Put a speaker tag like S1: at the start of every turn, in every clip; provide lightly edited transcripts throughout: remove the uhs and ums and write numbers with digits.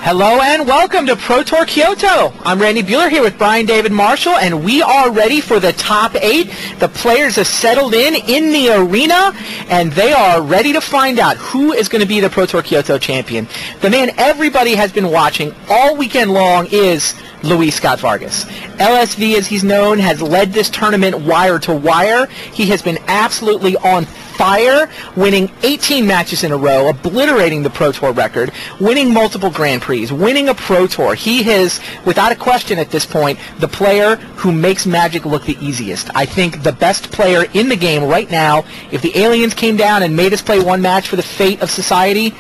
S1: Hello and welcome to Pro Tour Kyoto. I'm Randy Buehler here with Brian David Marshall, and we are ready for the top 8. The players have settled in the arena, and they are ready to find out who is going to be the Pro Tour Kyoto champion. The man everybody has been watching all weekend long is Luis Scott Vargas. LSV, as he's known, has led this tournament wire to wire. He has been absolutely on fire, winning 18 matches in a row, obliterating the Pro Tour record, winning multiple Grand Prix, winning a Pro Tour. He is, without a question at this point, the player who makes Magic look the easiest. I think the best player in the game right now, if the aliens came down and made us play one match for the fate of society,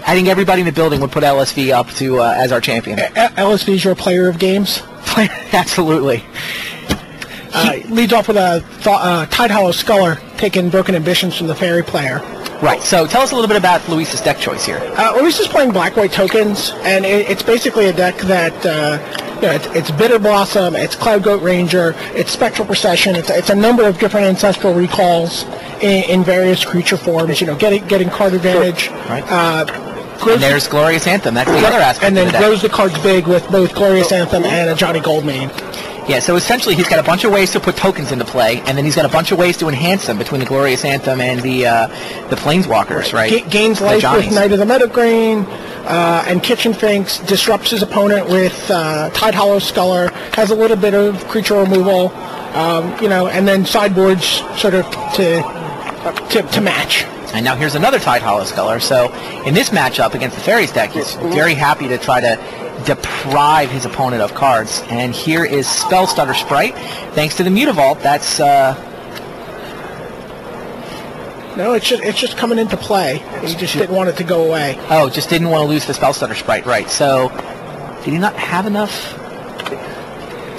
S1: I think everybody in the building would put LSV up to as our champion.
S2: LSV is your player of games?
S1: Absolutely.
S2: Leads off with a Tide Hollow Sculler, taking Broken Ambitions from the Fairy player.
S1: Right, so tell us a little bit about Luis's deck choice here.
S2: Luis is playing black-white tokens, and it's basically a deck that, it's Bitter Blossom, it's Cloud Goat Ranger, it's Spectral Procession, it's a number of different Ancestral Recalls in various creature forms, getting card advantage.
S1: Right. And there's Glorious Anthem, that's the other aspect
S2: and then
S1: of the deck.
S2: grows the cards big with both Glorious Anthem and a Johnny Goldmane.
S1: Yeah, so essentially he's got a bunch of ways to put tokens into play, and then he's got a bunch of ways to enhance them between the Glorious Anthem and the Planeswalkers, right?
S2: Gains life with Knight of the Meadowgreen, and Kitchen Finks, disrupts his opponent with Tide Hollow Sculler, has a little bit of creature removal, and then sideboards sort of to match.
S1: And now here's another Tide Hollow Sculler. So in this matchup against the Fairies deck, he's very happy to try to deprive his opponent of cards. And here is Spell Stutter Sprite. Thanks to the Mutavault, that's...
S2: No, it's just coming into play. He just didn't want it to go away.
S1: Oh, just didn't want to lose the Spell Stutter Sprite, right. So, did he not have enough?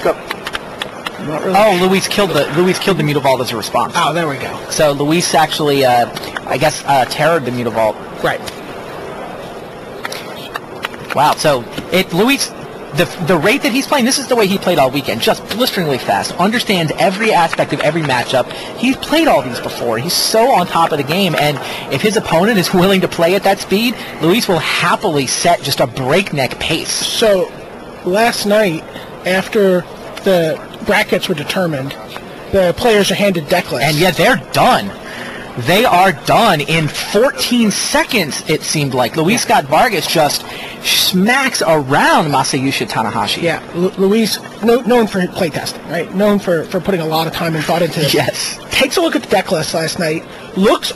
S2: Go. Not really.
S1: Oh, Luis killed the Mutavault as a response.
S2: Oh, there we go.
S1: So Luis actually, terrored the Mutavault.
S2: Right.
S1: Wow. So Luis, the rate that he's playing, this is the way he played all weekend, just blisteringly fast. Understands every aspect of every matchup. He's played all these before. He's so on top of the game, and if his opponent is willing to play at that speed, Luis will happily set just a breakneck pace.
S2: So last night, after the brackets were determined, the players are handed deck lists.
S1: And yet they're done. They are done in 14 seconds, it seemed like. Luis Scott Vargas just smacks around Masayushi Tanahashi.
S2: Yeah, Luis, known for playtesting, right? Known for putting a lot of time and thought into this.
S1: Yes.
S2: Takes a look at the deck list last night, looks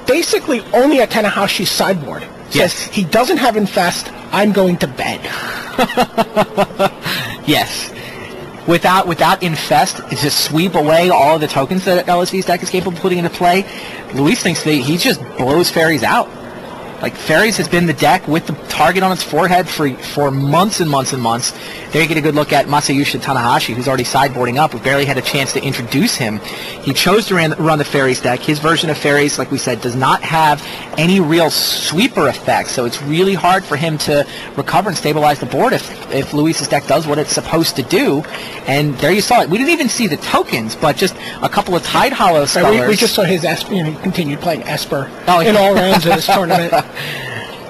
S2: basically only at Tanahashi's sideboard.
S1: Yes.
S2: Says, he doesn't have Infest, I'm going to bed.
S1: Yes. Without Infest, just sweep away all of the tokens that LSV's deck is capable of putting into play. Luis thinks that he just blows Fairies out. Like, Fairies has been the deck with the target on its forehead for months and months and months. There you get a good look at Masayushi Tanahashi, who's already sideboarding up. We barely had a chance to introduce him. He chose to run the Fairies deck. His version of Fairies, like we said, does not have any real sweeper effects, so it's really hard for him to recover and stabilize the board if Luis's deck does what it's supposed to do. And there you saw it. We didn't even see the tokens, but just a couple of Tide Hollow Scullers.
S2: We just saw his Esper, he continued playing Esper in all rounds of this tournament.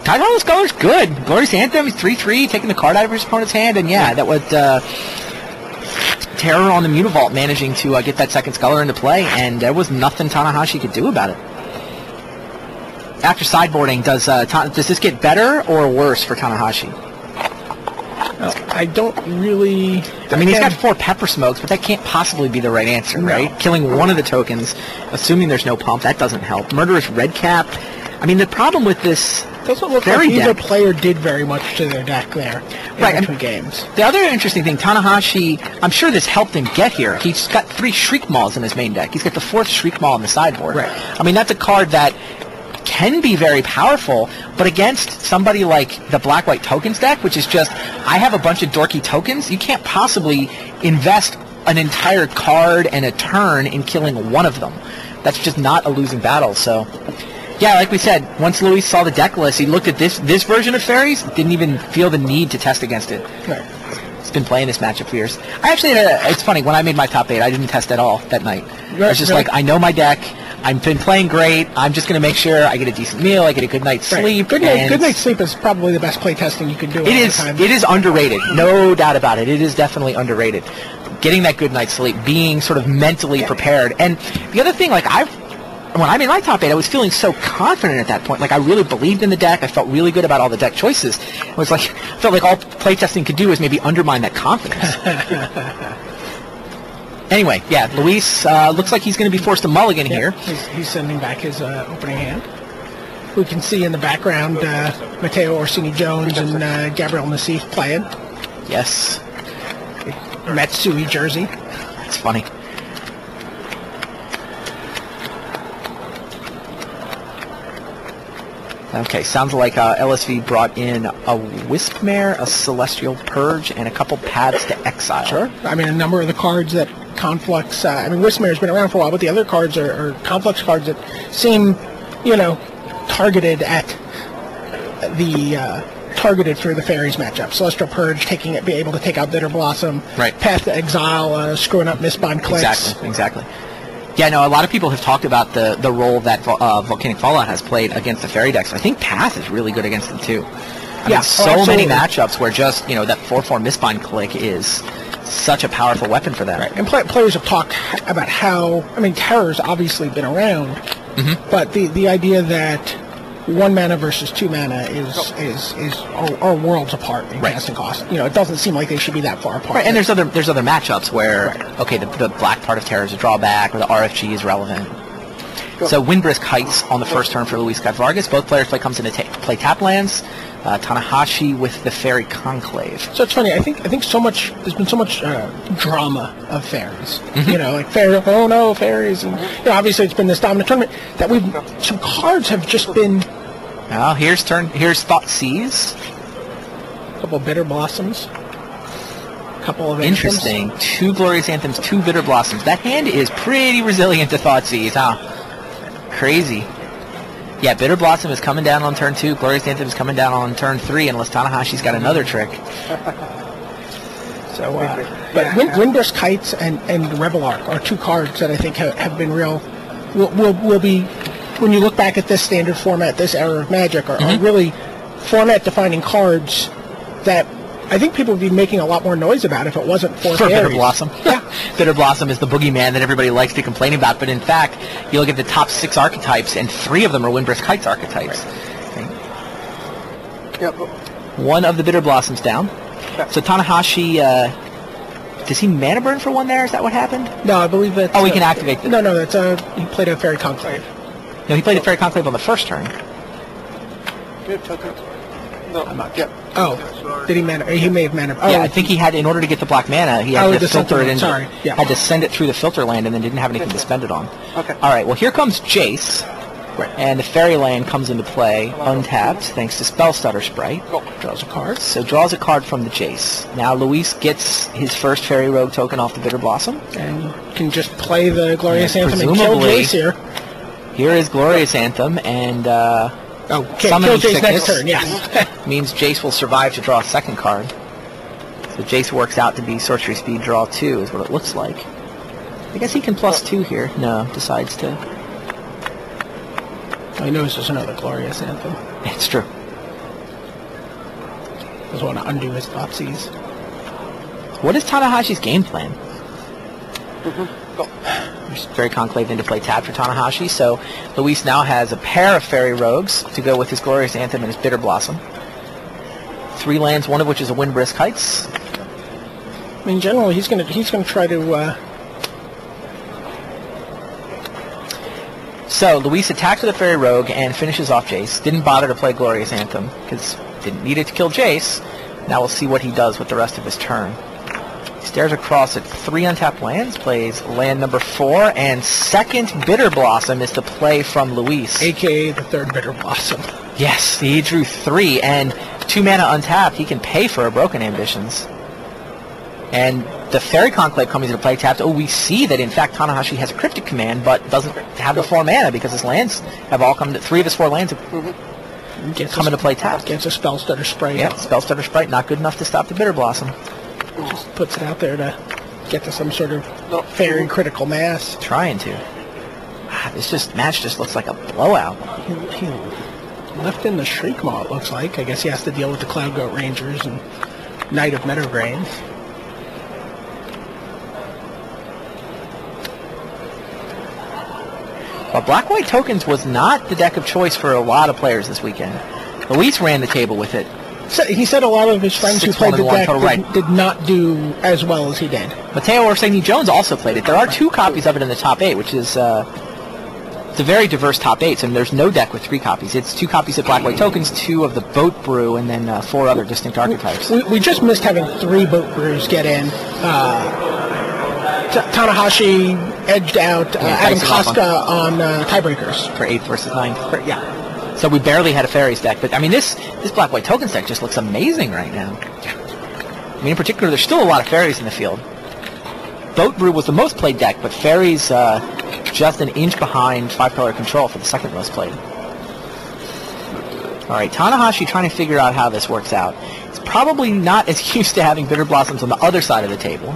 S1: Tide Hollow Sculler's good. Glorious Anthem, he's 3/3, taking the card out of his opponent's hand, and yeah, that would Terror on the Mutavault managing to get that second Sculler into play, and there was nothing Tanahashi could do about it. After sideboarding, does this get better or worse for Tanahashi?
S2: I don't really...
S1: I mean, he's got 4 Pepper Smokes, but that can't possibly be the right answer, right? Killing one of the tokens, assuming there's no pump, that doesn't help. Murderous Redcap. I mean, the problem with this
S2: doesn't look like either player did very much to their deck there in between games.
S1: The other interesting thing, Tanahashi, I'm sure this helped him get here. He's got 3 Shriek Mauls in his main deck. He's got the 4th Shriek Maul on the sideboard.
S2: Right.
S1: I mean, that's a card that can be very powerful, but against somebody like the Black-White Tokens deck, which is just, I have a bunch of dorky tokens, you can't possibly invest an entire card and a turn in killing one of them. That's just not a losing battle, so... Yeah, like we said, once Luis saw the deck list, he looked at this version of Fairies, didn't even feel the need to test against it.
S2: Right.
S1: He's been playing this matchup for years. I actually it's funny, when I made my top 8, I didn't test at all that night. I was just like, I know my deck. I've been playing great. I'm just going to make sure I get a decent meal, I get a good night's sleep.
S2: Good night's sleep is probably the best play testing you can do.
S1: It is underrated. No doubt about it. It is definitely underrated. Getting that good night's sleep, being sort of mentally prepared. And the other thing, like when I made my top 8, I was feeling so confident at that point. Like I really believed in the deck. I felt really good about all the deck choices. It was like, I felt like all playtesting could do is maybe undermine that confidence. Anyway, yeah, Luis looks like he's going to be forced to mulligan here.
S2: He's sending back his opening hand. We can see in the background Matteo Orsini-Jones and Gabriel Nassif playing.
S1: Yes.
S2: Matsui jersey.
S1: It's funny. Okay, sounds like LSV brought in a Wispmare, a Celestial Purge, and a couple Paths to Exile.
S2: Sure. I mean, a number of the cards that Conflux, Wispmare's been around for a while, but the other cards are Conflux cards that seem, targeted at the targeted for the Fairies matchup. Celestial Purge, be able to take out Bitter Blossom.
S1: Right.
S2: Path to Exile, screwing up Mistbind clicks.
S1: Exactly. Yeah, no, a lot of people have talked about the role that Volcanic Fallout has played against the Fairy decks. I think Path is really good against them, too. I mean, so many matchups where just, that 4/4 Mistbind click is such a powerful weapon for them.
S2: Right. And players have talked about how, Terror's obviously been around, but the idea that 1 mana versus 2 mana are worlds apart in casting cost. It doesn't seem like they should be that far apart.
S1: Right, and there's other matchups where okay, the black part of Terror is a drawback, or the RFG is relevant. So Windbrisk Heights on the first turn for Luis Vargas. Both players comes into play tap lands. Tanahashi with the Fairy Conclave.
S2: So it's funny. I think there's been so much drama of fairies. Like fairies. Oh no, fairies! And obviously it's been this dominant tournament that some cards have just been.
S1: Well, here's Thoughtseize.
S2: A couple of Bitter Blossoms. A couple of
S1: interesting. 2 Glorious Anthems, 2 Bitter Blossoms. That hand is pretty resilient to Thoughtseize, huh? Crazy. Yeah, Bitter Blossom is coming down on turn 2. Glorious Anthem is coming down on turn 3, unless Tanahashi's got another trick.
S2: So, but Windbrisk Kites and Rebel Arc are 2 cards that I think have been real. Will be, when you look back at this standard format, this era of Magic, are really format-defining cards that I think people would be making a lot more noise about if it wasn't for Fairies.
S1: Bitter Blossom. Yeah. Bitter Blossom is the boogeyman that everybody likes to complain about, but in fact, you look at the top 6 archetypes, and 3 of them are Windbrisk Kites archetypes. Right.
S2: Yep.
S1: 1 of the Bitter Blossoms down. Yeah. So Tanahashi, does he mana burn for 1 there? Is that what happened?
S2: No, I believe that.
S1: Oh, he can activate
S2: No, that's he played a Fairy Conclave.
S1: No, he played a Fairy Conclave on the first turn.
S3: No, I'm not. Yep.
S2: Oh, did he mana? He may have mana. Oh,
S1: yeah, I think he had, in order to get the black mana, he had to filter it in.
S2: Sorry. Yeah.
S1: Had to send it through the filter land and then didn't have anything to spend it on.
S3: Okay.
S1: All right, well, here comes Jace.
S2: Right.
S1: And the Fairyland comes into play untapped thanks to Spellstutter Sprite.
S2: Draws a card.
S1: So draws a card from the Jace. Now Luis gets his first Fairy Rogue token off the Bitter Blossom.
S2: And can just play the Glorious Anthem and kill Jace here.
S1: Here is Glorious Anthem and...
S2: kill Jace next turn, yes.
S1: Means Jace will survive to draw a second card. So Jace works out to be Sorcery Speed Draw 2 is what it looks like. I guess he can +2 here. No, decides to...
S2: Oh, he knows there's another Glorious Anthem.
S1: It's true.
S2: Doesn't want to undo his Thoughtseize.
S1: What is Tanahashi's game plan? There's Fairy Conclave into play tap for Tanahashi, so Luis now has a pair of Fairy Rogues to go with his Glorious Anthem and his Bitter Blossom. 3 lands, one of which is a Windbrisk Heights.
S2: Generally, he's gonna try to.
S1: So Luis attacks with a Fairy Rogue and finishes off Jace. Didn't bother to play Glorious Anthem because didn't need it to kill Jace. Now we'll see what he does with the rest of his turn. He stares across at 3 untapped lands, plays land number 4, and second Bitter Blossom is to play from Luis.
S2: A.K.A. the 3rd Bitter Blossom.
S1: Yes, he drew 3, and 2 mana untapped, he can pay for a Broken Ambitions. And the Fairy Conclave comes into play tapped. Oh, we see that, in fact, Tanahashi has a Cryptic Command, but doesn't have the 4 mana because his lands have all come to... 3 of his 4 lands have come into play tapped.
S2: Gets a Spellstutter Sprite.
S1: Yeah, Spellstutter Sprite, not good enough to stop the Bitter Blossom.
S2: Just puts it out there to get to some sort of fairy critical mass.
S1: Trying to. This match just looks like a blowout.
S2: He left in the Shriek Maw, it looks like. I guess he has to deal with the Cloud Goat Rangers and Knight of Meadowgrains.
S1: Well, Black-White Tokens was not the deck of choice for a lot of players this weekend. Luis ran the table with it.
S2: So he said a lot of his friends who played the deck did not do as well as he did.
S1: Mateo Orsini-Jones also played it. There are 2 copies of it in the top 8, which is it's a very diverse top 8, and there's no deck with 3 copies. It's 2 copies of Black-White Tokens, 2 of the Boat Brew, and then 4 other distinct archetypes.
S2: We just missed having 3 Boat Brews get in. Tanahashi edged out Adam Koska on tiebreakers.
S1: For 8th versus 9th.
S2: Yeah.
S1: So we barely had a Fairies deck. But, I mean, this Black-White Tokens deck just looks amazing right now. I mean, in particular, there's still a lot of Fairies in the field. Boat Brew was the most played deck, but Fairies just an inch behind 5-color Control for the second most played. All right, Tanahashi trying to figure out how this works out. He's probably not as used to having Bitter Blossoms on the other side of the table.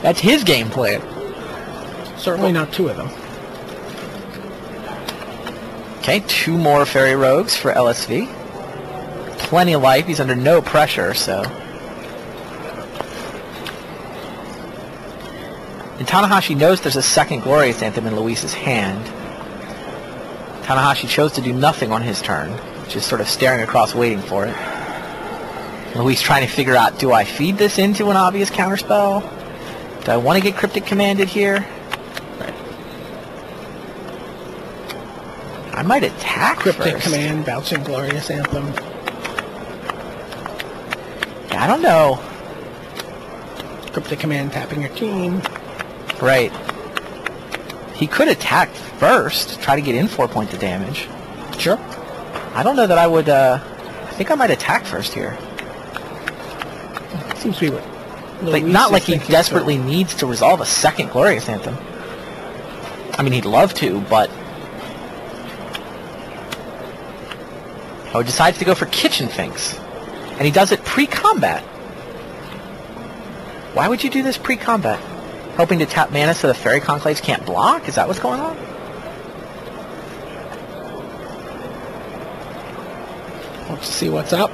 S1: That's his game plan.
S2: Certainly not 2 of them.
S1: Okay, 2 more Fairy Rogues for LSV. Plenty of life. He's under no pressure, so. And Tanahashi knows there's a second Glorious Anthem in Luis's hand. Tanahashi chose to do nothing on his turn, just sort of staring across waiting for it. Luis trying to figure out, do I feed this into an obvious counterspell? Do I want to get Cryptic Commanded here? I might attack
S2: Cryptic
S1: first.
S2: Command, Bouncing Glorious Anthem.
S1: Yeah, I don't know.
S2: Cryptic Command tapping your team.
S1: Right. He could attack first, try to get in 4 points of damage.
S2: Sure.
S1: I don't know that I would, I think I might attack first here.
S2: Seems to be what...
S1: Like, not like he desperately needs to resolve a second Glorious Anthem. I mean, he'd love to, but... Oh, decides to go for Kitchen Finks. And he does it pre-combat. Why would you do this pre-combat? Hoping to tap mana so the Fairy Conclaves can't block? Is that what's going on?
S2: Wants to see what's up.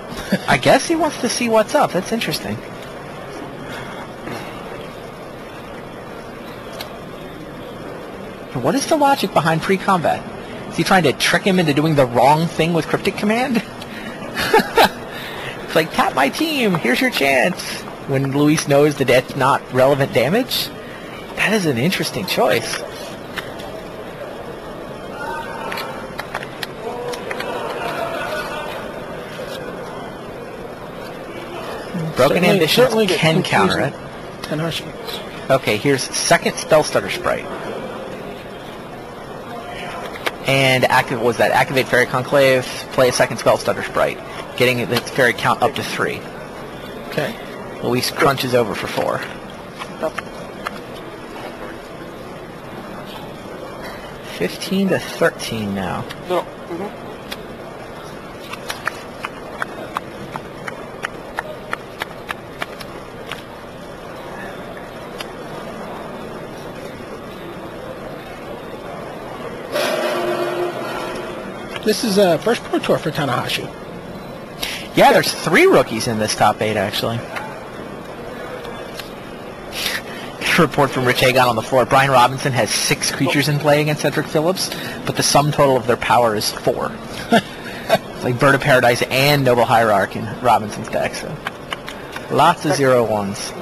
S1: I guess he wants to see what's up. That's interesting. What is the logic behind pre-combat? Is he trying to trick him into doing the wrong thing with Cryptic Command? It's like, tap my team, here's your chance. When Luis knows that that's not relevant damage? That is an interesting choice. Broken Ambitions can counter it. Okay, here's second Spellstutter Sprite. And activate Fairy Conclave, play a second Spellstutter Sprite, getting the Fairy count up to 3.
S2: Okay.
S1: Luis crunches over for 4.
S3: Yep.
S1: 15 to 13 now.
S3: No.
S2: This is first Pro Tour for Tanahashi.
S1: Yeah, there's 3 rookies in this top 8, actually. Report from Rich Hagon on the floor. Brian Robinson has 6 creatures in play against Cedric Phillips, but the sum total of their power is 4. It's like Bird of Paradise and Noble Hierarch in Robinson's deck, so lots of 0-1s.